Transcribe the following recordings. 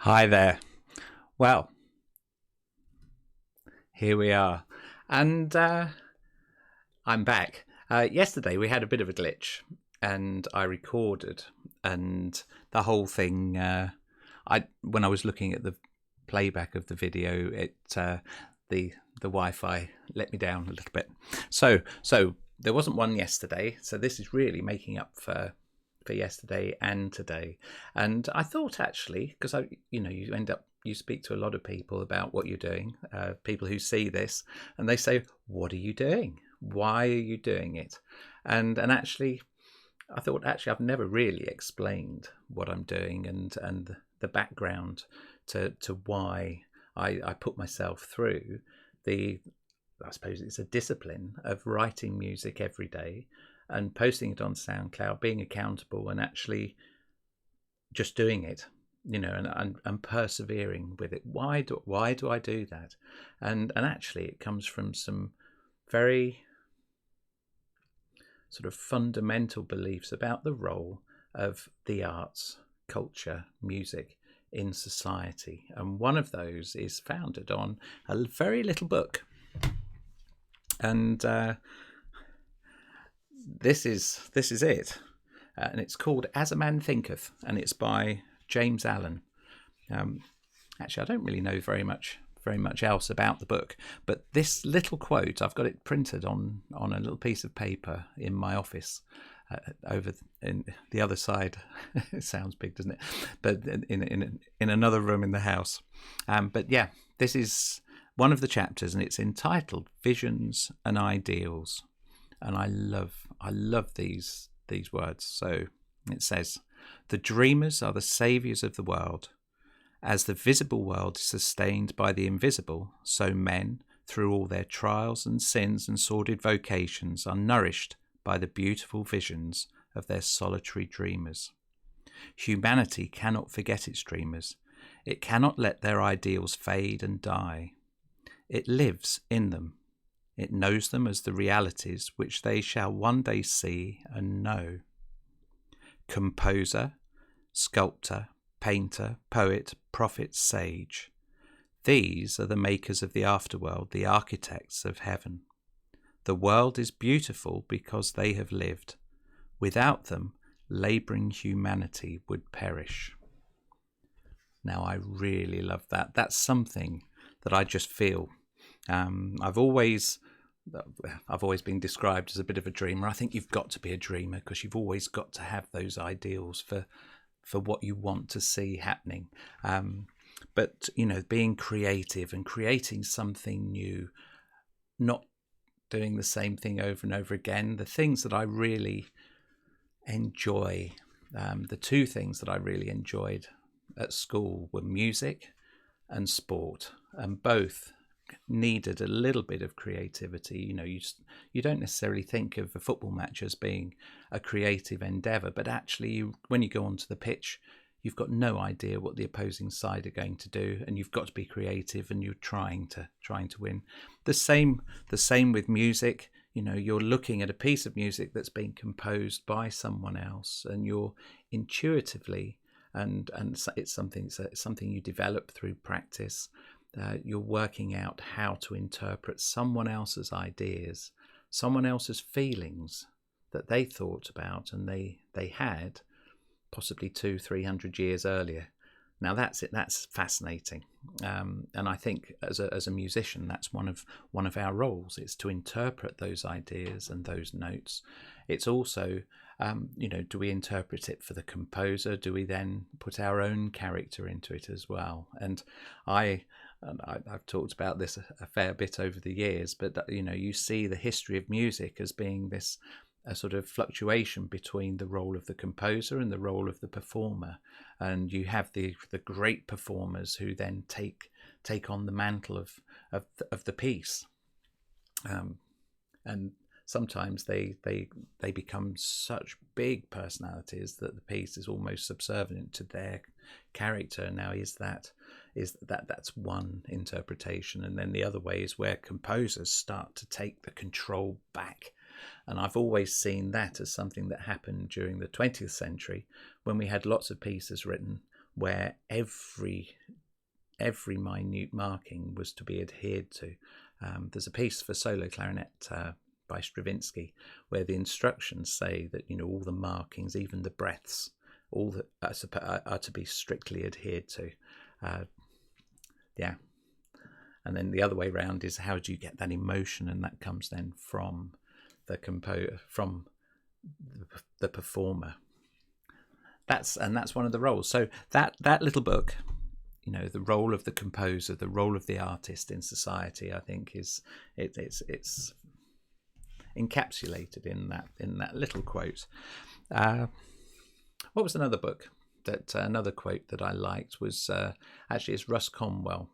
Hi there. Well, here we are. And I'm back. Yesterday we had a bit of a glitch and I recorded, and the whole thing, when I was looking at the playback of the video, the Wi-Fi let me down a little bit. So there wasn't one yesterday. So this is really making up for yesterday and today. And I thought, actually, because you speak to a lot of people about what you're doing, people who see this, and they say, what are you doing? Why are you doing it? And actually, I thought, actually, I've never really explained what I'm doing and the background to why I put myself through the, I suppose it's a discipline of writing music every day and posting it on SoundCloud, being accountable, and actually just doing it, and persevering with it. Why do I do that? And actually, it comes from some very sort of fundamental beliefs about the role of the arts, culture, music in society. And one of those is founded on a very little book. And this is it, and it's called As a Man Thinketh, and it's by James Allen. Actually, I don't really know very much else about the book, but this little quote, I've got it printed on a little piece of paper in my office, over in the other side. It sounds big, doesn't it? But in another room in the house. But yeah, this is one of the chapters, and it's entitled Visions and Ideals. And I love these words. So it says, the dreamers are the saviours of the world. As the visible world is sustained by the invisible, so men, through all their trials and sins and sordid vocations, are nourished by the beautiful visions of their solitary dreamers. Humanity cannot forget its dreamers. It cannot let their ideals fade and die. It lives in them. It knows them as the realities which they shall one day see and know. Composer, sculptor, painter, poet, prophet, sage. These are the makers of the afterworld, the architects of heaven. The world is beautiful because they have lived. Without them, labouring humanity would perish. Now, I really love that. That's something that I just feel. I've always been described as a bit of a dreamer. I think you've got to be a dreamer because you've always got to have those ideals for what you want to see happening. But being creative and creating something new, not doing the same thing over and over again. The things that I really enjoy, the two things that I really enjoyed at school were music and sport, and both needed a little bit of creativity. You don't necessarily think of a football match as being a creative endeavour, but actually when you go onto the pitch, you've got no idea what the opposing side are going to do, and you've got to be creative, and you're trying to win. The same with music. You're looking at a piece of music that's been composed by someone else, and you're intuitively, and it's something you develop through practice. You're working out how to interpret someone else's ideas, someone else's feelings that they thought about and they had possibly 200-300 years earlier. Now that's it. That's fascinating, and I think as a musician, that's one of our roles. It's to interpret those ideas and those notes. It's also, do we interpret it for the composer? Do we then put our own character into it as well? And I've talked about this a fair bit over the years, but you see the history of music as being a sort of fluctuation between the role of the composer and the role of the performer, and you have the great performers who then take on the mantle of the piece, and sometimes they become such big personalities that the piece is almost subservient to their character. Now, that's one interpretation, and then the other way is where composers start to take the control back. And I've always seen that as something that happened during the 20th century, when we had lots of pieces written where every minute marking was to be adhered to. There's a piece for solo clarinet by Stravinsky where the instructions say that, you know, all the markings, even the breaths, all that are to be strictly adhered to. Yeah. And then the other way round is, how do you get that emotion? And that comes then from the from the performer. That's one of the roles. So that little book, you know, the role of the composer, the role of the artist in society, I think it's encapsulated in that little quote. What was another book that another quote that I liked was actually it's Russ Conwell,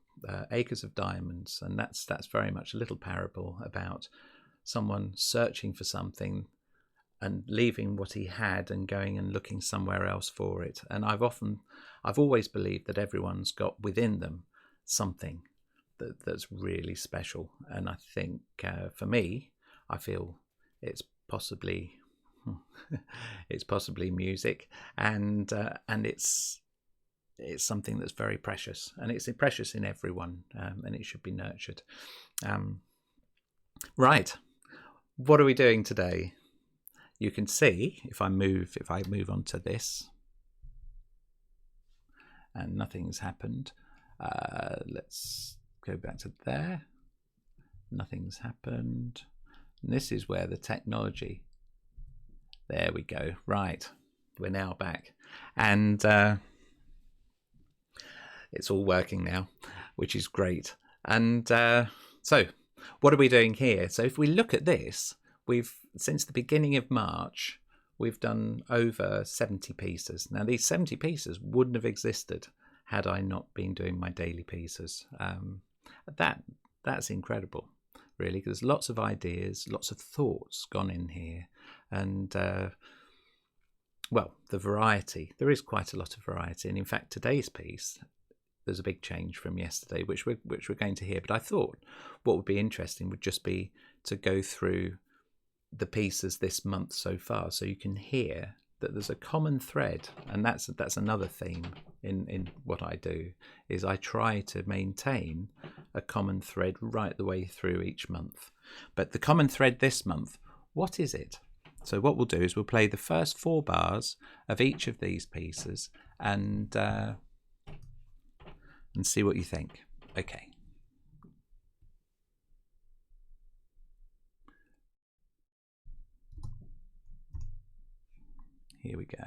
Acres of Diamonds, and that's very much a little parable about someone searching for something and leaving what he had and going and looking somewhere else for it. And I've always believed that everyone's got within them something that's really special. And I think for me, I feel it's possibly music, and it's something that's very precious, and it's precious in everyone, and it should be nurtured. Right, what are we doing today? You can see if I move on to this, and nothing's happened. Let's go back to there. Nothing's happened. And this is where the technology. There we go. Right, we're now back, and it's all working now, which is great. And so, what are we doing here? So, if we look at this, since the beginning of March, we've done over 70 pieces. Now, these 70 pieces wouldn't have existed had I not been doing my daily pieces. That's incredible, really, because lots of ideas, lots of thoughts gone in here, and well, the variety. There is quite a lot of variety, and in fact, today's piece, there's a big change from yesterday, which we're going to hear. But I thought what would be interesting would just be to go through the pieces this month so far, so you can hear that there's a common thread, and that's another theme in what I do, is I try to maintain a common thread right the way through each month. But the common thread this month, what is it? So what we'll do is we'll play the first 4 bars of each of these pieces and see what you think. Okay. Here we go.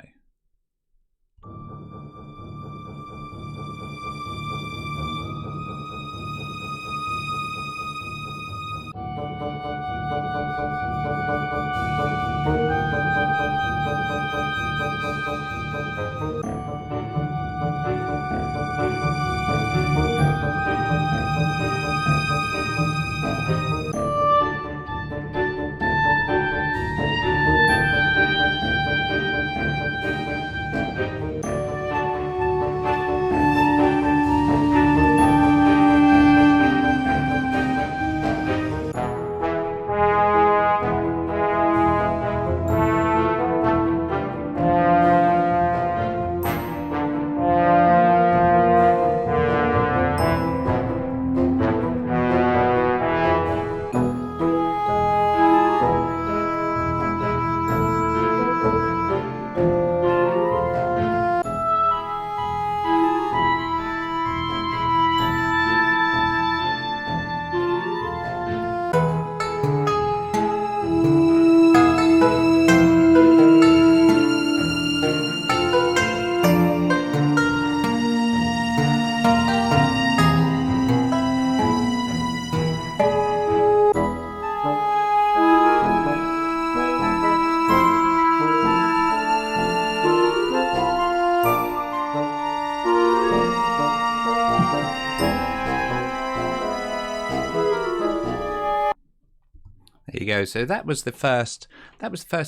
There you go. So that was the first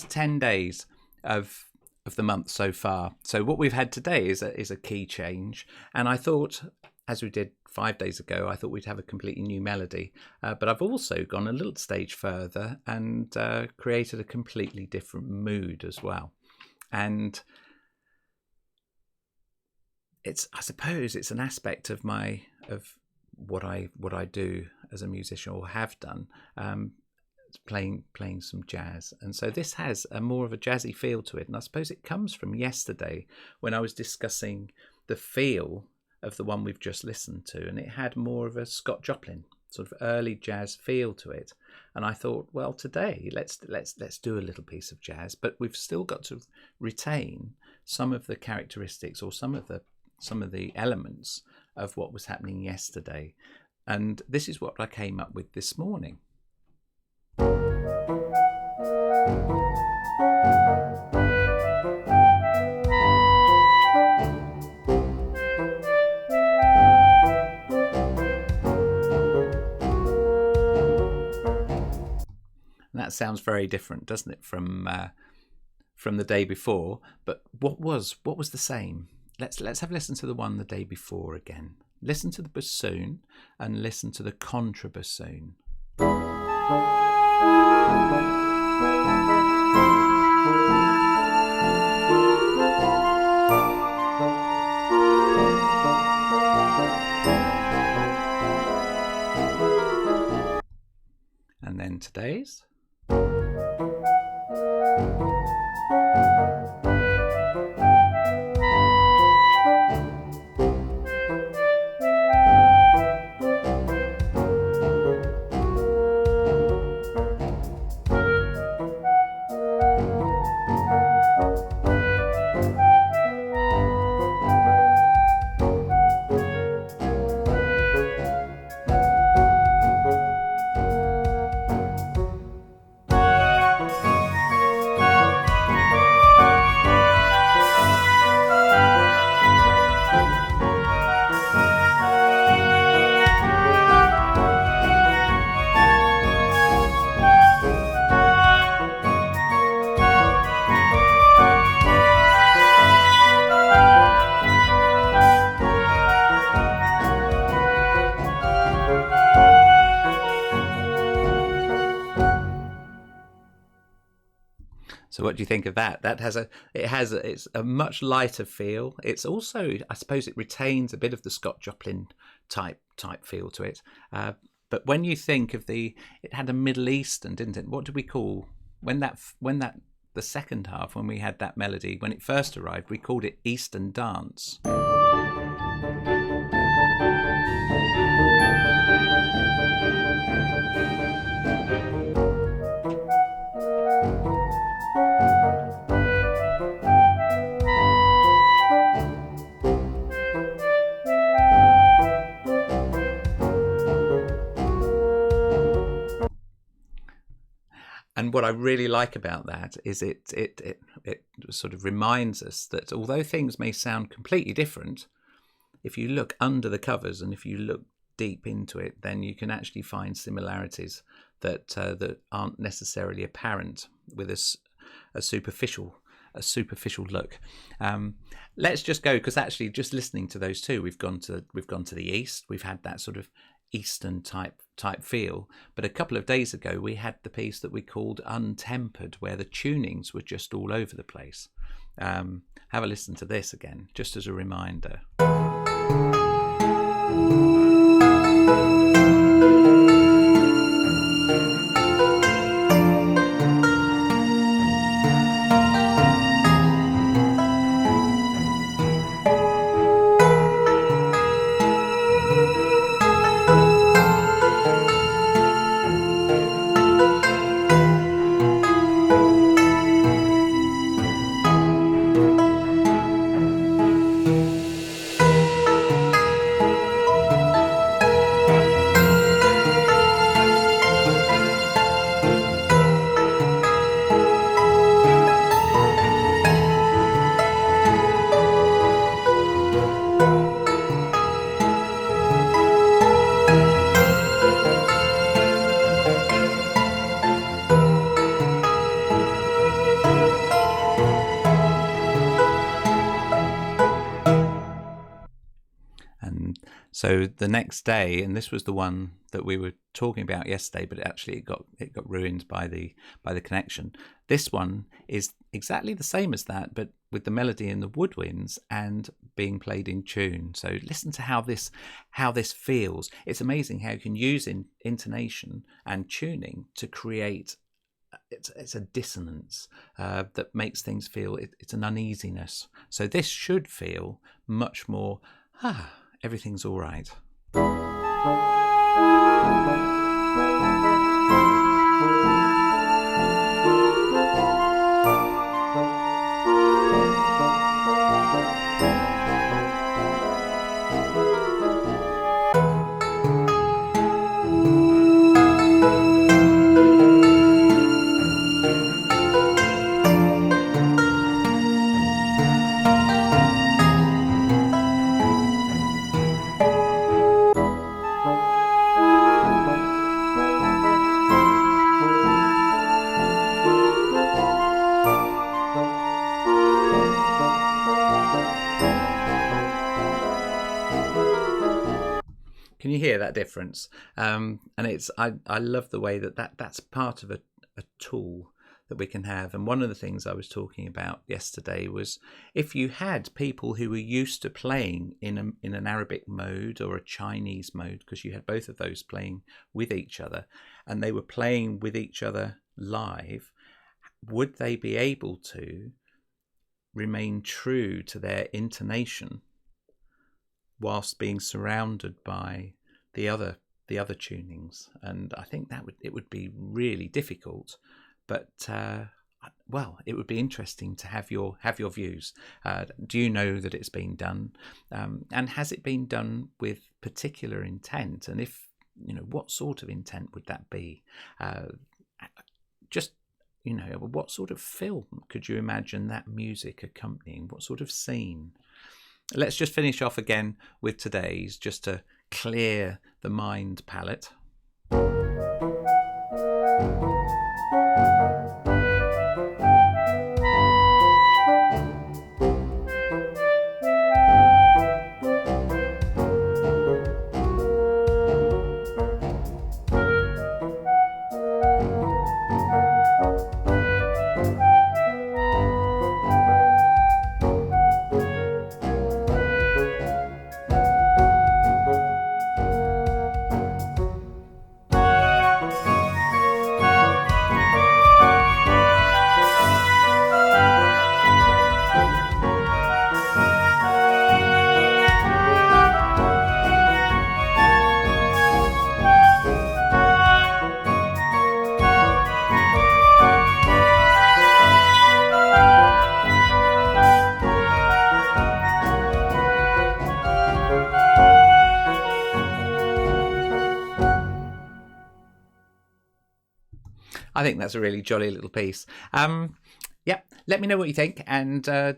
10 days of the month so far. So what we've had today is a key change, and I thought, as we did 5 days ago, I thought we'd have a completely new melody, but I've also gone a little stage further and created a completely different mood as well. And I suppose it's an aspect of what I do as a musician, or have done, playing some jazz. And so this has a more of a jazzy feel to it, and I suppose it comes from yesterday when I was discussing the feel of the one we've just listened to, and it had more of a Scott Joplin sort of early jazz feel to it. And I thought, well, today let's do a little piece of jazz, but we've still got to retain some of the characteristics, or some of the elements of what was happening yesterday. And this is what I came up with this morning. And that sounds very different, doesn't it, from the day before? But what was the same? Let's have a listen to the one the day before again. Listen to the bassoon and listen to the contrabassoon. And then today's. So what do you think of that? It's a much lighter feel. It's also, I suppose, it retains a bit of the Scott Joplin type feel to it. But when you think of it had a Middle Eastern, didn't it? What do we call when the second half, when we had that melody, when it first arrived, we called it Eastern Dance. And what I really like about that is it sort of reminds us that although things may sound completely different, if you look under the covers and if you look deep into it, then you can actually find similarities that aren't necessarily apparent with a superficial look. Let's just go, because actually just listening to those two, we've gone to the east. We've had that sort of Eastern type feel, but a couple of days ago we had the piece that we called Untempered, where the tunings were just all over the place. Have a listen to this again, just as a reminder. So the next day, and this was the one that we were talking about yesterday, but it got ruined by the connection. This one is exactly the same as that, but with the melody in the woodwinds and being played in tune. So listen to how this feels. It's amazing how you can use intonation and tuning to create. It's a dissonance that makes things feel. It's an uneasiness. So this should feel much more. Everything's all right. Can you hear that difference? And I love the way that's part of a tool that we can have. And one of the things I was talking about yesterday was if you had people who were used to playing in an Arabic mode or a Chinese mode, because you had both of those playing with each other, and they were playing with each other live, would they be able to remain true to their intonation whilst being surrounded by the other tunings? And I think it would be really difficult, but it would be interesting to have your views. Do you know that it's been done, and has it been done with particular intent? And if what sort of intent would that be? What sort of film could you imagine that music accompanying? What sort of scene? Let's just finish off again with today's, just to clear the mind palette. I think that's a really jolly little piece. Let me know what you think, and get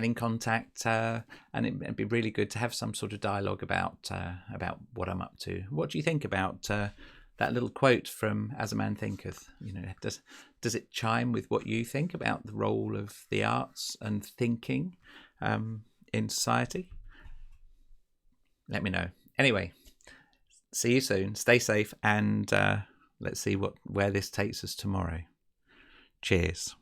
in contact, and it'd be really good to have some sort of dialogue about what I'm up to. What do you think about that little quote from As a Man Thinketh? Does it chime with what you think about the role of the arts and thinking in society? Let me know. Anyway, see you soon. Stay safe, and let's see where this takes us tomorrow. Cheers.